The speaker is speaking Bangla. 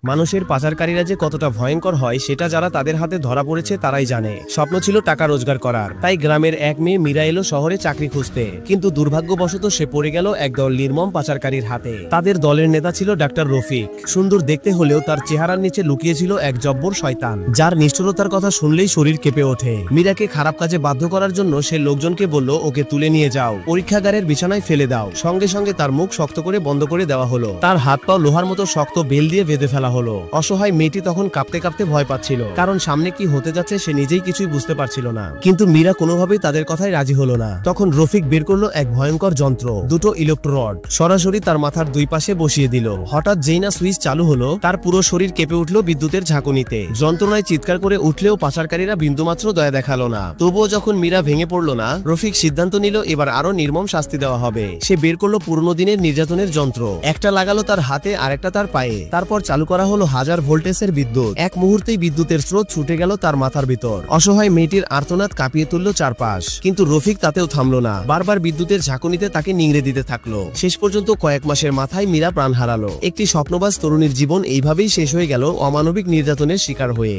মানুষের পাচারকারীরা যে কতটা ভয়ঙ্কর হয় সেটা যারা তাদের হাতে ধরা পড়েছে তারাই জানে। স্বপ্ন ছিল টাকা রোজগার করার, তাই গ্রামের এক মেয়ে মীরা এলো শহরে চাকরি খুঁজতে, কিন্তু দুর্ভাগ্যবশত সে পড়ে গেল একদল নির্মম পাচারকারীর হাতে। তাদের দলের নেতা ছিল ডাক্তার রফিক। সুন্দর দেখতে হলেও তার চেহারার নিচে লুকিয়েছিল এক জব্বর শয়তান, যার নিষ্ঠুরতার কথা শুনলেই শরীর কেঁপে ওঠে। মীরাকে খারাপ কাজে বাধ্য করার জন্য সে লোকজনকে বলল, ওকে তুলে নিয়ে যাও, পরীক্ষাগারের বিছানায় ফেলে দাও। সঙ্গে সঙ্গে তার মুখ শক্ত করে বন্ধ করে দেওয়া হলো, তার হাত পা লোহার মতো শক্ত বেল দিয়ে বেঁধে ফেলা হলো। অসহায় মেয়েটি তখন কাঁপতে কাঁপতে ভয় পাচ্ছিল, কারণ সামনে কি হতে যাচ্ছে সে নিজেই কিছুই বুঝতে পারছিল না। কিন্তু মীরা কোনোভাবেই তাদের কথায় রাজি হলো না। তখন রফিক বের করলো এক ভয়ঙ্কর যন্ত্র, দুটো ইলেকট্রোড সরাসরি তার মাথার দুই পাশে বসিয়ে দিল। হঠাৎ যেই না সুইচ চালু হলো, তার পুরো শরীর কেঁপে উঠলো বিদ্যুতের ঝাঁকুনিতে। যন্ত্রণায় চিৎকার করে উঠলেও পাচারকারীরা বিন্দুমাত্র দয়া দেখালো না। তবুও যখন মীরা ভেঙে পড়লো না, রফিক সিদ্ধান্ত নিল এবার আরো নির্মম শাস্তি দেওয়া হবে। সে বের করলো পুরনো দিনের নির্যাতনের যন্ত্র, একটা লাগালো তার হাতে আর একটা তার পায়ে। তারপর চালু করা হলো 1000 ভোল্টেজের বিদ্যুৎ। এক মুহূর্তেই বিদ্যুতের স্রোত ছুটে গেল তার মাথার ভিতর। অসহায় মেয়েটির আর্তনাদ কাঁপিয়ে তুললো চারপাশ, কিন্তু রফিক তাতেও থামলো না। বারবার বিদ্যুতের ঝাঁকুনিতে তাকে নিংড়ে দিতে থাকলো। শেষ পর্যন্ত কয়েক মাসের মাথায় মীরা প্রাণ হারালো। একটি স্বপ্নবাজ তরুণীর জীবন এইভাবেই শেষ হয়ে গেল অমানবিক নির্যাতনের শিকার হয়ে।